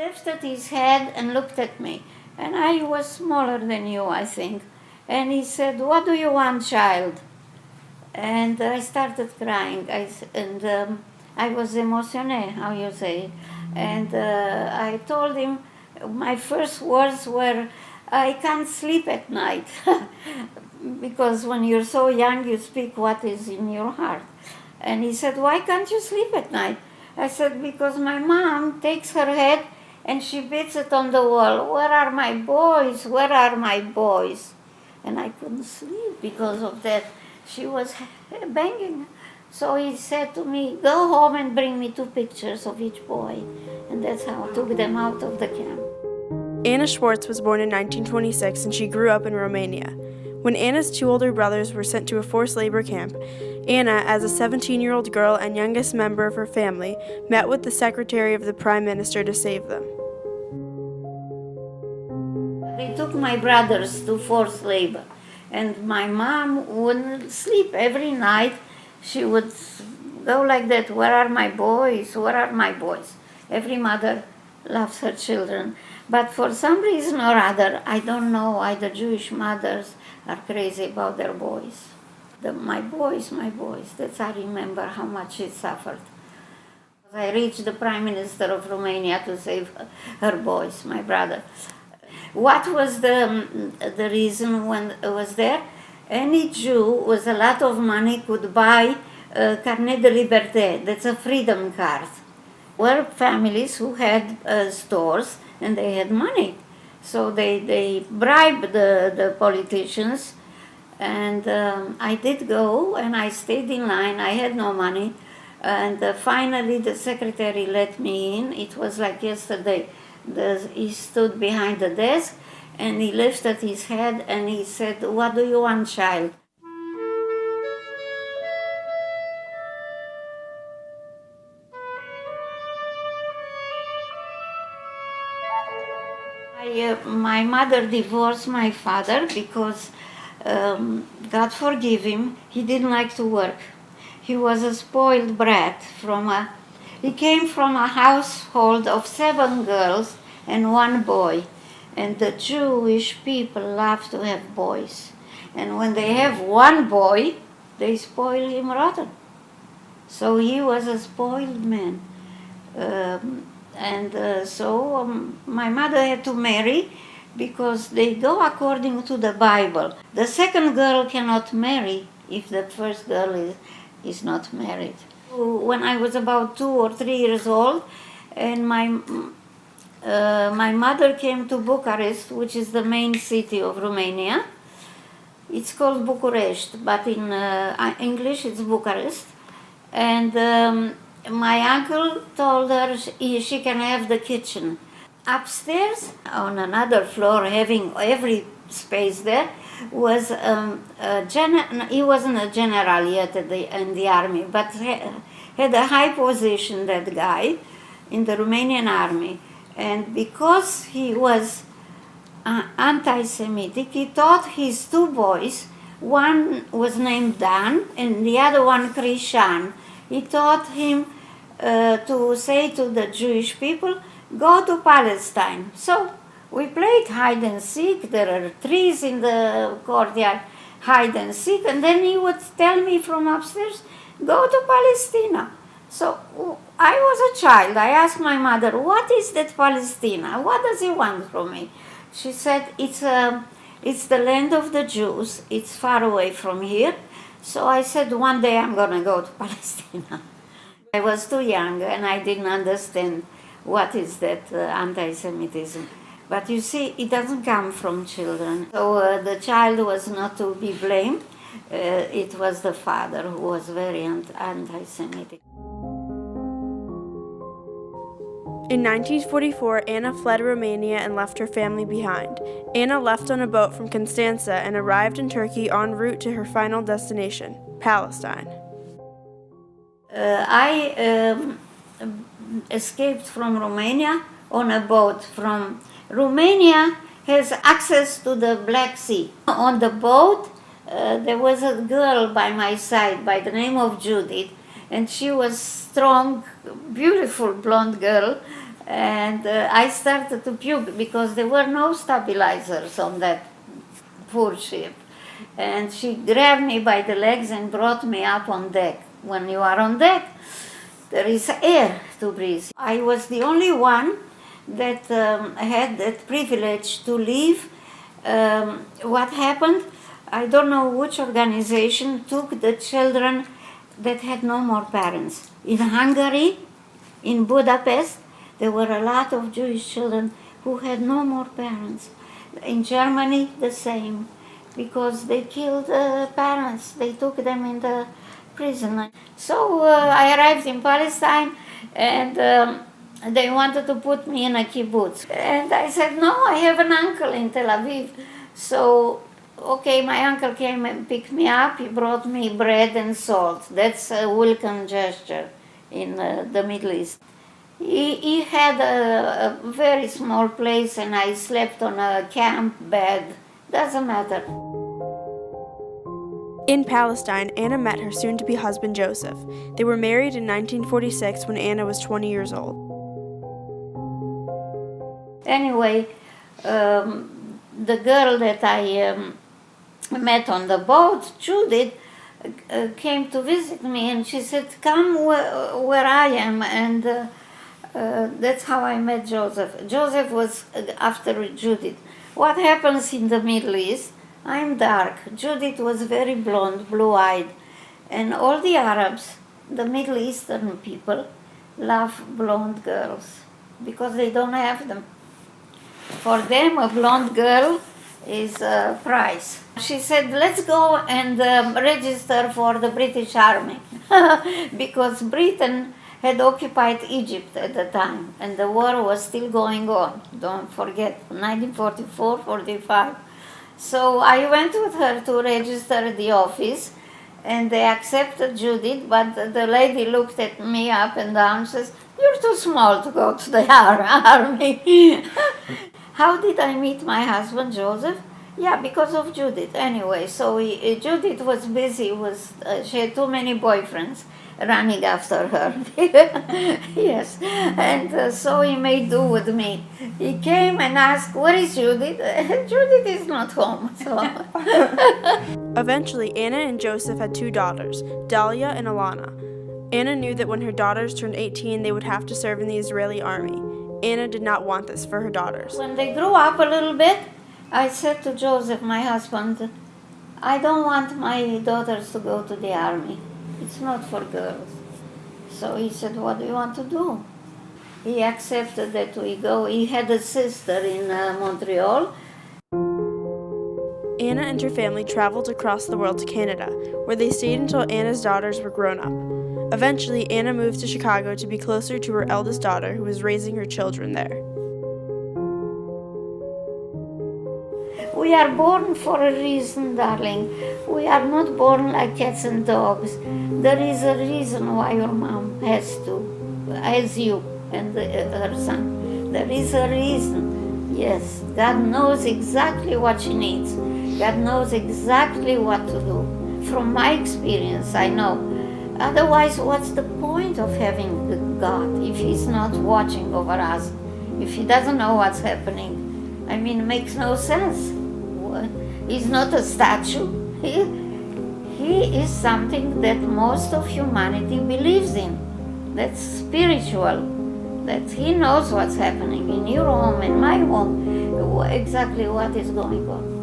lifted his head and looked at me. And I was smaller than you, I think. And he said, "What do you want, child?" And I started crying. I was émotionnée, how you say. And I told him, my first words were, "I can't sleep at night." Because when you're so young, you speak what is in your heart. And he said, "Why can't you sleep at night?" I said, "Because my mom takes her head and she beats it on the wall. Where are my boys? Where are my boys?" And I couldn't sleep because of that. She was banging. So he said to me, "Go home and bring me 2 pictures of each boy." And that's how I took them out of the camp. Anna Schwartz was born in 1926 and she grew up in Romania. When Anna's 2 older brothers were sent to a forced labor camp, Anna, as a 17-year-old girl and youngest member of her family, met with the secretary of the Prime Minister to save them. They took my brothers to forced labor, and my mom wouldn't sleep every night. She would go like that, "Where are my boys? Where are my boys?" Every mother loves her children. But for some reason or other, I don't know why the Jewish mothers are crazy about their boys. My boys, my boys. That's I remember how much she suffered. I reached the Prime Minister of Romania to save her boys, my brother. What was the reason when it was there? Any Jew with a lot of money could buy a carnet de liberté. That's a freedom card. Were families who had stores and they had money. So they bribed the politicians. And I did go, and I stayed in line. I had no money. And finally the secretary let me in. It was like yesterday. He stood behind the desk, and he lifted his head, and he said, "What do you want, child?" My mother divorced my father because, God forgive him, he didn't like to work. He was a spoiled brat he came from a household of 7 girls and 1 boy. And the Jewish people love to have boys. And when they have 1 boy, they spoil him rotten. So he was a spoiled man. My mother had to marry because they go according to the Bible. The second girl cannot marry if the first girl is not married. When I was about 2 or 3 years old, and my mother came to Bucharest, which is the main city of Romania. It's called Bucharest, but in English it's Bucharest. And my uncle told her she can have the kitchen. Upstairs, on another floor, having every space there, was he wasn't a general yet in the army, but had a high position, that guy, in the Romanian army. And because he was anti-Semitic, he taught his 2 boys, one was named Dan and the other one Christian. He taught him to say to the Jewish people, "Go to Palestine." So we played hide and seek. There are trees in the courtyard, hide and seek. And then he would tell me from upstairs, "Go to Palestine." So I was a child. I asked my mother, "What is that Palestine? What does he want from me?" She said, it's the land of the Jews. It's far away from here. So I said, one day I'm going to go to Palestine. I was too young and I didn't understand what is that anti-Semitism. But you see, it doesn't come from children. So the child was not to be blamed. It was the father who was very anti-Semitic. In 1944, Anna fled Romania and left her family behind. Anna left on a boat from Constanța and arrived in Turkey en route to her final destination, Palestine. I escaped from Romania on a boat. From Romania has access to the Black Sea. On the boat, there was a girl by my side by the name of Judith, and she was strong, beautiful blonde girl, And I started to puke because there were no stabilizers on that poor ship. And she grabbed me by the legs and brought me up on deck. When you are on deck, there is air to breathe. I was the only one that had that privilege to leave. What happened? I don't know which organization took the children that had no more parents. In Hungary, in Budapest, there were a lot of Jewish children who had no more parents. In Germany, the same, because they killed parents. They took them in the prison. So I arrived in Palestine, and they wanted to put me in a kibbutz. And I said, no, I have an uncle in Tel Aviv. So, okay, my uncle came and picked me up. He brought me bread and salt. That's a welcome gesture in the Middle East. He had a very small place, and I slept on a camp bed. Doesn't matter. In Palestine, Anna met her soon-to-be husband Joseph. They were married in 1946 when Anna was 20 years old. Anyway, the girl that I met on the boat, Judith, came to visit me, and she said, come where I am, and that's how I met Joseph. Joseph was after Judith. What happens in the Middle East? I'm dark. Judith was very blonde, blue-eyed, and all the Arabs, the Middle Eastern people, love blonde girls because they don't have them. For them, a blonde girl is a prize. She said, let's go and register for the British Army because Britain had occupied Egypt at the time, and the war was still going on. Don't forget, 1944-45. So I went with her to register at the office, and they accepted Judith, but the lady looked at me up and down and says, you're too small to go to the army. How did I meet my husband, Joseph? Yeah, because of Judith. Anyway, so Judith was busy, she had too many boyfriends running after her. Yes, and so he made do with me. He came and asked, where is Judith? Judith is not home. So. Eventually, Anna and Joseph had 2 daughters, Dalia and Alana. Anna knew that when her daughters turned 18, they would have to serve in the Israeli army. Anna did not want this for her daughters. When they grew up a little bit, I said to Joseph, my husband, I don't want my daughters to go to the army. It's not for girls. So he said, what do you want to do? He accepted that we go. He had a sister in Montreal. Anna and her family traveled across the world to Canada, where they stayed until Anna's daughters were grown up. Eventually, Anna moved to Chicago to be closer to her eldest daughter, who was raising her children there. We are born for a reason, darling. We are not born like cats and dogs. There is a reason why your mom has you and her son. There is a reason. Yes, God knows exactly what she needs. God knows exactly what to do. From my experience, I know. Otherwise, what's the point of having God if He's not watching over us? If He doesn't know what's happening? I mean, it makes no sense. He's not a statue. He is something that most of humanity believes in. That's spiritual. That He knows what's happening in your home, in my home, exactly what is going on.